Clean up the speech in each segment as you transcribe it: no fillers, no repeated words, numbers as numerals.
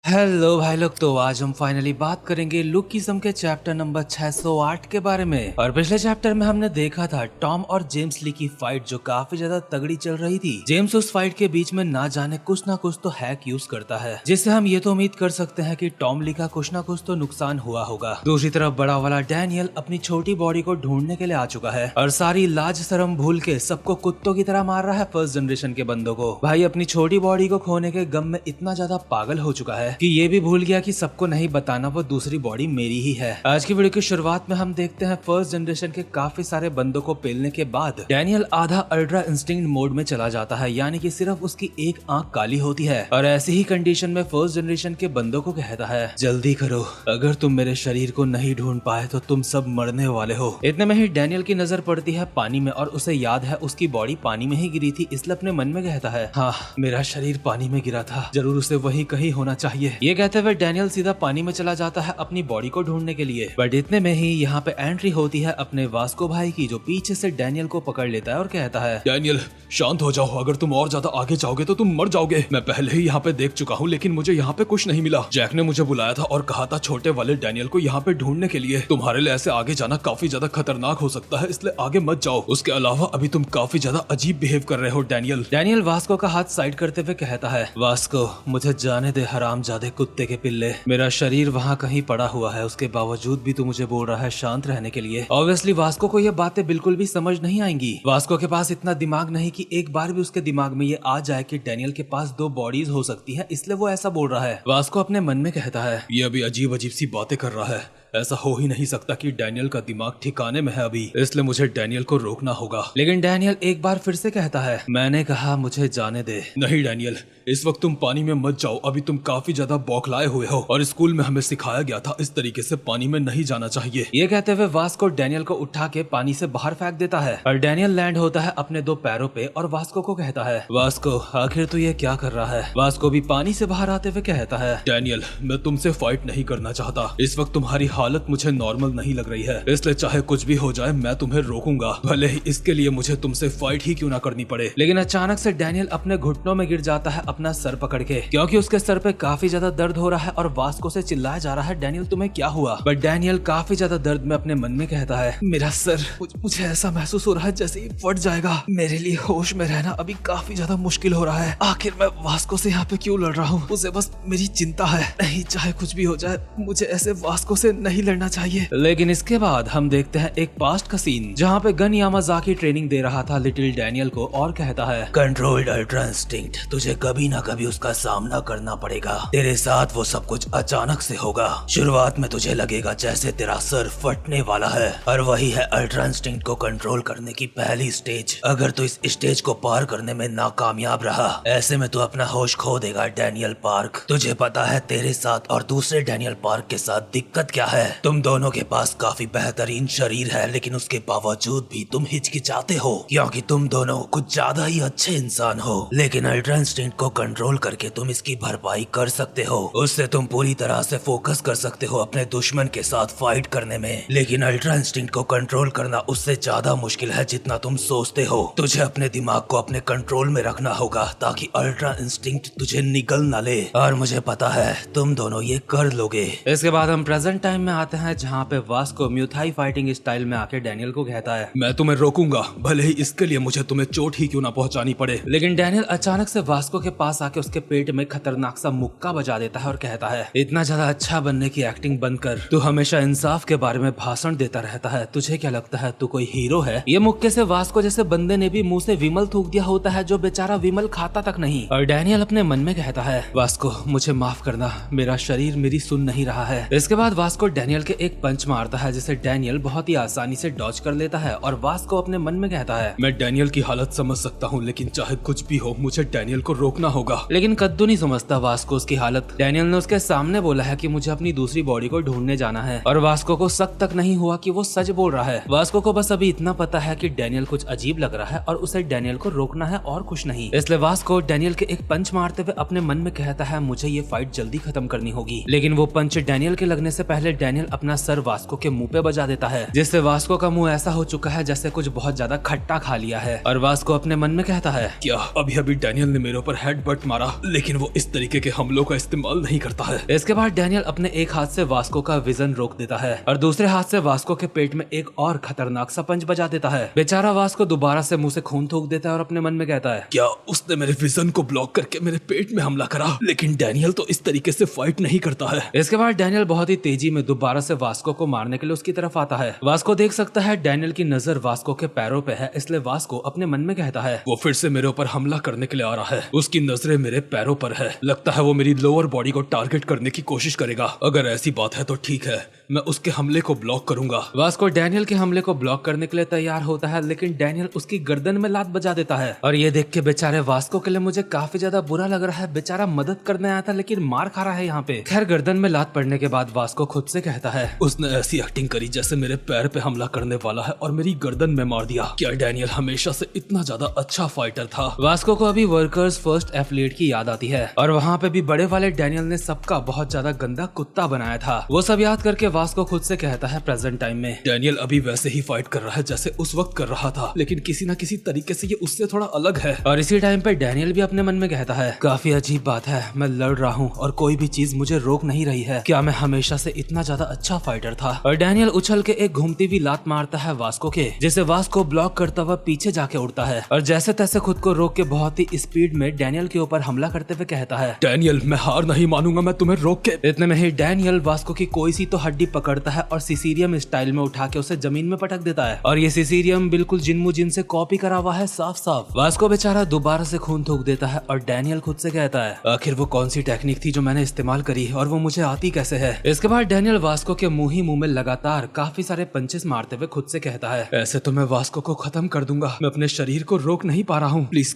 Hello भाई लोग, तो आज हम फाइनली बात करेंगे लुकिज्म के चैप्टर नंबर 608 के बारे में। और पिछले चैप्टर में हमने देखा था टॉम और जेम्स ली की फाइट जो काफी ज्यादा तगड़ी चल रही थी। जेम्स उस फाइट के बीच में ना जाने कुछ ना कुछ तो हैक यूज करता है, जिससे हम ये तो उम्मीद कर सकते हैं कि टॉम ली का कुछ ना कुछ तो नुकसान हुआ होगा। दूसरी तरफ बड़ा वाला डैनियल अपनी छोटी बॉडी को ढूंढने के लिए आ चुका है और सारी लाज शर्म भूल के सबको कुत्तों की तरह मार रहा है फर्स्ट जनरेशन के बंदों को। भाई अपनी छोटी बॉडी को खोने के गम में इतना ज्यादा पागल हो चुका है कि ये भी भूल गया कि सबको नहीं बताना वो दूसरी बॉडी मेरी ही है। आज की वीडियो की शुरुआत में हम देखते हैं फर्स्ट जनरेशन के काफी सारे बंदों को पेलने के बाद डैनियल आधा अल्ट्रा इंस्टिंक्ट मोड में चला जाता है, यानी कि सिर्फ उसकी एक आंख काली होती है और ऐसी ही कंडीशन में फर्स्ट जनरेशन के बंदों को कहता है जल्दी करो, अगर तुम मेरे शरीर को नहीं ढूंढ पाए तो तुम सब मरने वाले हो। इतने में ही डैनियल की नजर पड़ती है पानी में और उसे याद है उसकी बॉडी पानी में ही गिरी थी, इसलिए अपने मन में कहता है हाँ मेरा शरीर पानी में गिरा था, जरूर उसे वही कहीं होना चाहिए। ये कहते हुए डैनियल सीधा पानी में चला जाता है अपनी बॉडी को ढूंढने के लिए। बट इतने में ही यहाँ पे एंट्री होती है अपने वास्को भाई की, जो पीछे से डैनियल को पकड़ लेता है और कहता है डैनियल शांत हो जाओ, अगर तुम और ज्यादा आगे जाओगे तो तुम मर जाओगे। मैं पहले ही यहाँ पे देख चुका हूँ लेकिन मुझे यहाँ पे कुछ नहीं मिला। जैक ने मुझे बुलाया था और कहा था छोटे वाले डैनियल को यहाँ पे ढूंढने के लिए। तुम्हारे लिए ऐसे आगे जाना काफी ज्यादा खतरनाक हो सकता है, इसलिए आगे मत जाओ। उसके अलावा अभी तुम काफी ज्यादा अजीब बिहेव कर रहे हो डैनियल। डैनियल वास्को का हाथ साइड करते हुए कहता है वास्को मुझे जाने दे हरामजादे कुत्ते के पिल्ले, मेरा शरीर वहाँ कहीं पड़ा हुआ है, उसके बावजूद भी तू मुझे बोल रहा है शांत रहने के लिए। ऑब्वियसली वास्को को ये बातें बिल्कुल भी समझ नहीं आएंगी। वास्को के पास इतना दिमाग नहीं कि एक बार भी उसके दिमाग में ये आ जाए कि डैनियल के पास दो बॉडीज हो सकती है, इसलिए वो ऐसा बोल रहा है। वास्को अपने मन में कहता है ये अभी अजीब अजीब सी बातें कर रहा है, ऐसा हो ही नहीं सकता कि डैनियल का दिमाग ठिकाने में है अभी, इसलिए मुझे डैनियल को रोकना होगा। लेकिन डैनियल एक बार फिर से कहता है मैंने कहा मुझे जाने दे। नहीं डैनियल, इस वक्त तुम पानी में मत जाओ, अभी तुम काफी ज्यादा बौखलाए हुए हो और स्कूल में हमें सिखाया गया था इस तरीके से पानी में नहीं जाना चाहिए। ये कहते हुए वास्को डैनियल को उठा के पानी से बाहर फेंक देता है और डैनियल लैंड होता है अपने दो पैरों पे और वास्को को कहता है वास्को आखिर तू ये क्या कर रहा है। वास्को भी पानी से बाहर आते हुए कहता है डैनियल मैं तुमसे फाइट नहीं करना चाहता, इस वक्त तुम्हारी हालत मुझे नॉर्मल नहीं लग रही है, इसलिए चाहे कुछ भी हो जाए मैं तुम्हें रोकूंगा, भले ही इसके लिए मुझे तुमसे फाइट ही क्यों ना करनी पड़े। लेकिन अचानक से डैनियल अपने घुटनों में गिर जाता है अपना सर पकड़ के, क्योंकि उसके सर पे काफी ज्यादा दर्द हो रहा है और वास्को से चिल्लाया जा रहा है डैनियल तुम्हें क्या हुआ। बट डैनियल काफी ज्यादा दर्द में अपने मन में कहता है मेरा सर, मुझे ऐसा महसूस हो रहा है जैसे ही फट जाएगा, मेरे लिए होश में रहना अभी काफी ज्यादा मुश्किल हो रहा है। आखिर मैं वास्को से यहाँ पे क्यों लड़ रहा हूँ, उसे बस मेरी चिंता है, नहीं चाहे कुछ भी हो जाए मुझे ऐसे वास्को से नहीं लड़ना चाहिए। लेकिन इसके बाद हम देखते हैं एक पास्ट का सीन जहाँ पे गन यामाज़ाकी ट्रेनिंग दे रहा था लिटिल डैनियल को और कहता है कंट्रोल्ड अल्ट्रा इंस्टिंक्ट, तुझे कभी ना कभी उसका सामना करना पड़ेगा, तेरे साथ वो सब कुछ अचानक से होगा। शुरुआत में तुझे लगेगा जैसे तेरा सर फटने वाला है और वही है अल्ट्रा इंस्टिंक्ट को कंट्रोल करने की पहली स्टेज। अगर तू इस स्टेज को पार करने में नाकामयाब रहा, ऐसे में तू अपना होश खो देगा डैनियल पार्क। तुझे पता है तेरे साथ और दूसरे डैनियल पार्क के साथ दिक्कत क्या है, तुम दोनों के पास काफी बेहतरीन शरीर है लेकिन उसके बावजूद भी तुम हिचकिचाते हो क्योंकि तुम दोनों कुछ ज्यादा ही अच्छे इंसान हो। लेकिन अल्ट्रा इंस्टिंक्ट को कंट्रोल करके तुम इसकी भरपाई कर सकते हो, उससे तुम पूरी तरह से फोकस कर सकते हो अपने दुश्मन के साथ फाइट करने में। लेकिन अल्ट्रा इंस्टिंक्ट को कंट्रोल करना उससे ज्यादा मुश्किल है जितना तुम सोचते हो। तुझे अपने दिमाग को अपने कंट्रोल में रखना होगा ताकि अल्ट्रा इंस्टिंक्ट तुझे निगल न ले, और मुझे पता है तुम दोनों ये कर लोगे। इसके बाद हम प्रेजेंट टाइम में आते हैं जहाँ पे वास्को म्यूथाई फाइटिंग स्टाइल में आके डैनियल को कहता है मैं तुम्हें रोकूंगा, भले ही इसके लिए मुझे तुम्हें चोट ही क्यों ना पहुंचानी पड़े। लेकिन डैनियल अचानक से वास्को के पास आके उसके पेट में खतरनाक सा मुक्का बजा देता है और कहता है इतना ज्यादा अच्छा बनने की एक्टिंग बंद कर, तू हमेशा इंसाफ के बारे में भाषण देता रहता है, तुझे क्या लगता है तू कोई हीरो है। ये मुक्के से वास्को जैसे बंदे ने भी मुंह से विमल थूक दिया होता है जो बेचारा विमल खाता तक नहीं। और डैनियल अपने मन में कहता है वास्को मुझे माफ करना, मेरा शरीर मेरी सुन नहीं रहा है। इसके बाद वास्को डैनियल के एक पंच मारता है जिसे डैनियल बहुत ही आसानी से डॉज कर लेता है और वास्को अपने मन में कहता है मैं डैनियल की हालत समझ सकता हूँ लेकिन चाहे कुछ भी हो मुझे डैनियल को रोकना होगा। लेकिन कद्दू नहीं समझता वास्को उसकी हालत। डैनियल ने उसके सामने बोला है कि मुझे अपनी दूसरी बॉडी को ढूंढने जाना है और वास्को को शक तक नहीं हुआ कि वो सच बोल रहा है। वास्को को बस अभी इतना पता है कि डैनियल कुछ अजीब लग रहा है और उसे डैनियल को रोकना है और कुछ नहीं। इसलिए वास्को डैनियल के एक पंच मारते हुए अपने मन में कहता है मुझे ये फाइट जल्दी खत्म करनी होगी। लेकिन वो पंच डैनियल के लगने से पहले डैनियल अपना सर वास्को के मुंह पे बजा देता है, जिससे वास्को का मुंह ऐसा हो चुका है जैसे कुछ बहुत ज्यादा खट्टा खा लिया है। और वास्को अपने मन में कहता है, क्या अभी अभी डैनियल ने मेरे ऊपर हेडबट मारा, लेकिन वो इस तरीके के हमलों का इस्तेमाल नहीं करता है। इसके बाद डैनियल अपने एक हाथ से वास्को का विजन रोक देता है और दूसरे हाथ से वास्को के पेट में एक और खतरनाक सा पंच बजा देता है। बेचारा वास्को दोबारा से मुंह से खून थूक देता है और अपने मन में कहता है, क्या उसने मेरे विजन को ब्लॉक करके मेरे पेट में हमला करा? लेकिन डैनियल तो इस तरीके से फाइट नहीं करता है। इसके बाद डैनियल बहुत ही तेजी में दोबारा से वास्को को मारने के लिए उसकी तरफ आता है। वास्को देख सकता है डैनियल की नजर वास्को के पैरों पे है, इसलिए वास्को अपने मन में कहता है, वो फिर से मेरे ऊपर हमला करने के लिए आ रहा है। उसकी नजरें मेरे पैरों पर है। लगता है वो मेरी लोअर बॉडी को टारगेट करने की कोशिश करेगा। अगर ऐसी बात है तो ठीक है, मैं उसके हमले को ब्लॉक करूंगा। वास्को डैनियल के हमले को ब्लॉक करने के लिए तैयार होता है, लेकिन डैनियल उसकी गर्दन में लात बजा देता है। और ये देख के बेचारे वास्को के लिए मुझे काफी ज्यादा बुरा लग रहा है। बेचारा मदद करने आया था लेकिन मार खा रहा है यहाँ पे। खैर, गर्दन में लात पड़ने के बाद वास्को खुद से कहता है, उसने ऐसी एक्टिंग करी जैसे मेरे पैर पे हमला करने वाला है और मेरी गर्दन में मार दिया। क्या डैनियल हमेशा से इतना ज्यादा अच्छा फाइटर था? वास्को को अभी वर्कर्स फर्स्ट एथलीट की याद आती है और वहाँ पे भी बड़े वाले डैनियल ने सबका बहुत ज्यादा गंदा कुत्ता बनाया था। वो सब याद करके वास्को खुद से कहता है, प्रेजेंट टाइम में डैनियल अभी वैसे ही फाइट कर रहा है जैसे उस वक्त कर रहा था, लेकिन किसी न किसी तरीके से ये उससे थोड़ा अलग है। और इसी टाइम पे डैनियल भी अपने मन में कहता है, काफी अजीब बात है, मैं लड़ रहा हूँ और कोई भी चीज मुझे रोक नहीं रही है। क्या मैं हमेशा से इतना ज्यादा अच्छा फाइटर था? और डैनियल उछल के एक घूमती हुई लात मारता है वास्को के, जिसे वास्को ब्लॉक करता हुआ पीछे जाके उड़ता है और जैसे तैसे खुद को रोक के बहुत ही स्पीड में डैनियल के ऊपर हमला करते हुए कहता है, डैनियल मैं हार नहीं मानूंगा, मैं तुम्हें रोक के। इतने में ही डैनियल वास्को की कोई सी तो हड्डी पकड़ता है और सिसीरियम स्टाइल में उठा के उसे जमीन में पटक देता है। और ये सिसीरियम बिल्कुल जिन मुजिन से कॉपी करा हुआ है, साफ साफ। वास्को बेचारा दोबारा से खून थूक देता है और डैनियल खुद से कहता है, आखिर वो कौन सी टेक्निक थी जो मैंने इस्तेमाल करी और वो मुझे आती कैसे है? इसके बाद डैनियल वास्को के मुंह ही मुंह में लगातार काफी सारे पंचेस मारते हुए खुद से कहता है, ऐसे तो मैं वास्को को खत्म कर दूंगा, मैं अपने शरीर को रोक नहीं पा रहा हूँ। प्लीज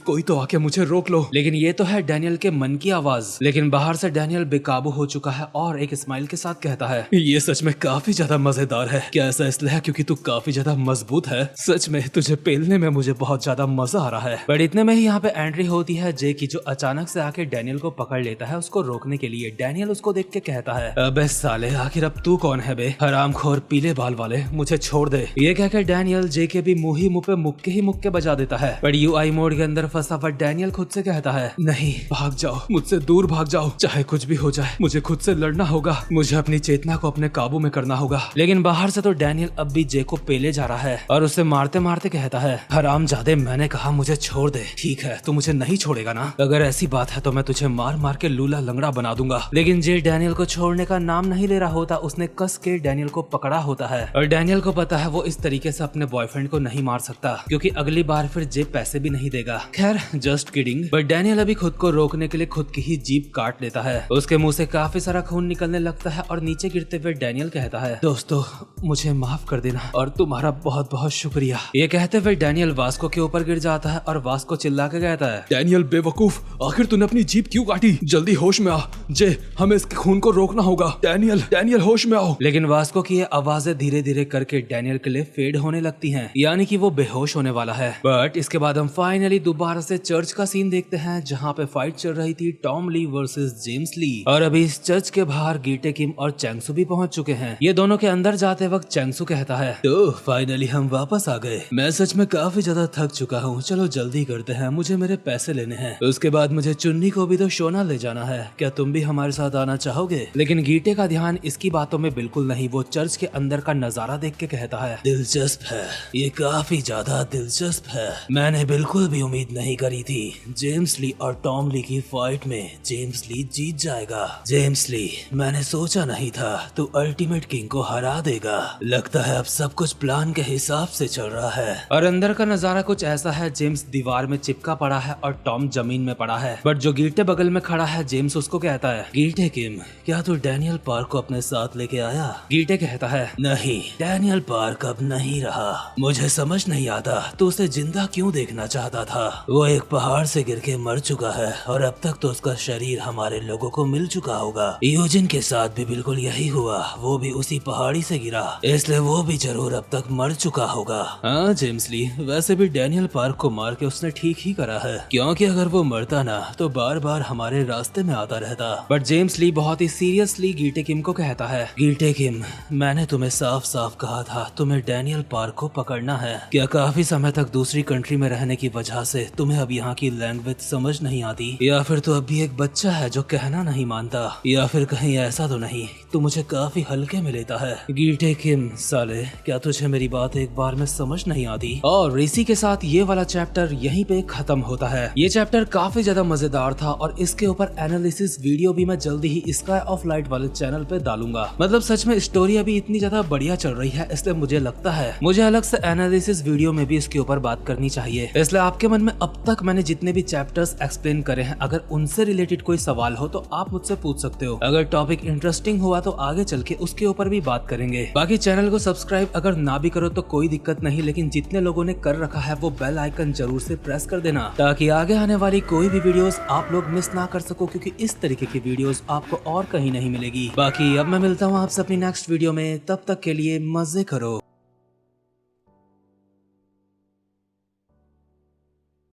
कोई तो आके मुझे रोक लो। लेकिन ये तो है डैनियल के मन की आवाज। लेकिन बाहर से डैनियल बेकाबू हो चुका है और एक स्माइल के साथ कहता है, ये सच में काफी ज्यादा मजेदार है। क्या ऐसा इसलिए है क्योंकि तू काफी ज्यादा मजबूत है? सच में तुझे पेलने में मुझे बहुत ज्यादा मजा आ रहा है। बट इतने में ही यहाँ पे एंट्री होती है जे की, जो अचानक से आके डैनियल को पकड़ लेता है उसको रोकने के लिए। डैनियल उसको देख के कहता है, अबे साले, आखिर अब तू कौन है बे? हरामखोर पीले बाल वाले, मुझे छोड़ दे। ये कहकर डैनियल जे के भी मुंह ही मुंह पे मुक्के बजा देता है। बट यूआई मोड के अंदर फंसा हुआ डैनियल खुद से कहता है, नहीं, भाग जाओ, मुझसे दूर भाग जाओ, चाहे कुछ भी हो जाए, मुझे खुद से लड़ना होगा, मुझे अपनी चेतना को अपने काबू में करना होगा। लेकिन बाहर से तो डैनियल अब भी जे को पेले जा रहा है और उसे मारते मारते कहता है, हरामजादे, मैंने कहा मुझे छोड़ दे। ठीक है, तू मुझे नहीं छोड़ेगा ना? अगर ऐसी बात है तो मैं तुझे मार मार के लूला लंगड़ा बना दूंगा। लेकिन जे डैनियल को छोड़ने का नाम नहीं ले रहा होता, उसने कस के डैनियल को पकड़ा होता है और डैनियल को पता है वो इस तरीके से अपने बॉयफ्रेंड को नहीं मार सकता क्योंकि अगली बार फिर जे पैसे भी नहीं देगा। खैर, जस्ट किडिंग। बट डैनियल अभी खुद को रोकने के लिए खुद की ही जीभ काट लेता है। उसके मुंह से काफी सारा खून निकलने लगता है और नीचे गिरते हुए डैनियल कहता है, दोस्तों मुझे माफ कर देना और तुम्हारा बहुत बहुत शुक्रिया। ये कहते हुए डैनियल वास्को के ऊपर गिर जाता है और वास्को चिल्ला के कहता है, डैनियल बेवकूफ, आखिर तूने अपनी जीभ क्यों काटी? जल्दी होश में आ जे, हमें इसके खून को रोकना होगा। डैनियल होश में आओ। लेकिन वास्को की ये आवाजें धीरे धीरे करके डैनियल के लिए फेड होने लगती हैं, यानी कि वो बेहोश होने वाला है। बट इसके बाद हम फाइनली दोबारा से चर्च का सीन देखते हैं जहाँ पे फाइट चल रही थी टॉम ली वर्सेस जेम्स ली। और अभी इस चर्च के बाहर गीटे किम और चैंगसू भी पहुंच चुके हैं। ये दोनों के अंदर जाते वक्त चैंगसू कहता है, तो फाइनली हम वापस आ गए। मैं सच में काफी ज्यादा थक चुका हूँ, चलो जल्दी करते हैं, मुझे मेरे पैसे लेने हैं। उसके बाद मुझे चुन्नी को भी तो शोना ले जाना है, क्या तुम भी हमारे साथ आना चाहोगे? लेकिन गीटे का ध्यान इसकी बातों में बिल्कुल नहीं, वो चर्च के अंदर का नजारा देख के कहता है, दिलचस्प है, ये काफी ज्यादा दिलचस्प है। मैंने बिल्कुल भी उम्मीद नहीं करी थी जेम्स ली और टॉम ली की फाइट में जेम्स ली जीत जाएगा। जेम्स ली, मैंने सोचा नहीं था तू अल्टीमेट किंग को हरा देगा। लगता है अब सब कुछ प्लान के हिसाब से चल रहा है। और अंदर का नजारा कुछ ऐसा है, जेम्स दीवार में चिपका पड़ा है और टॉम जमीन में पड़ा है। बट जो गीटे बगल में खड़ा है, जेम्स उसको कहता है, गीटे किम, क्या तू डैनियल पार्क को अपने साथ लेके आया? गीटे कहता है, नहीं, डैनियल पार्क अब नहीं रहा। मुझे समझ नहीं आता तू उसे जिंदा क्यों देखना चाहता था। वो एक पहाड़ से गिर के मर चुका है और अब तक तो उसका शरीर हमारे लोगों को मिल चुका होगा। यूजिन के साथ भी बिल्कुल यही हुआ, वो भी उसी पहाड़ी से गिरा, इसलिए वो भी जरूर अब तक मर चुका होगा। हाँ जेम्स ली, वैसे भी डैनियल पार्क को मार के उसने ठीक ही करा है, क्योंकि अगर वो मरता ना तो बार बार हमारे रास्ते में आता रहता। बट जेम्स ली बहुत ही सीरियसली गीटे किम को कहता है, गिल्टे किम, मैंने तुम्हें साफ साफ कहा था तुम्हें डैनियल पार्क को पकड़ना है। क्या काफी समय तक दूसरी कंट्री में रहने की वजह से तुम्हें अब यहाँ की लैंग्वेज समझ नहीं आती, या फिर तू अब भी एक बच्चा है जो कहना नहीं मानता, या फिर कहीं ऐसा तो नहीं तू मुझे काफी हल्के में लेता है। गिल्टे किम, साले क्या तुझे मेरी बात एक बार में समझ नहीं आती। और इसी के साथ ये वाला चैप्टर यहीं पे खत्म होता है। ये चैप्टर काफी ज्यादा मजेदार था और इसके ऊपर एनालिसिस वीडियो भी मैं जल्दी ही स्काई ऑफ लाइट वाले चैनल पे डालूंगा। मतलब सच में स्टोरी अभी इतनी ज्यादा बढ़िया चल रही है, इसलिए मुझे लगता है मुझे अलग से एनालिसिस वीडियो में भी इसके ऊपर बात करनी चाहिए। इसलिए आपके मन में अब तक मैंने जितने भी चैप्टर्स एक्सप्लेन करे हैं, अगर उनसे रिलेटेड कोई सवाल हो तो आप मुझसे पूछ सकते हो। अगर टॉपिक इंटरेस्टिंग हुआ तो आगे चल के उसके ऊपर भी बात करेंगे। बाकी चैनल को सब्सक्राइब अगर ना भी करो तो कोई दिक्कत नहीं, लेकिन जितने लोगों ने कर रखा है वो बेल आइकन जरूर से प्रेस कर देना, ताकि आगे आने वाली कोई भी वीडियोस आप लोग मिस ना कर सको, क्योंकि इस तरीके की वीडियोस आपको और कहीं नहीं मिलेगी। बाकी अब मैं मिलता हूँ आपसे अपनी नेक्स्ट वीडियो में, तब तक के लिए मजे करो।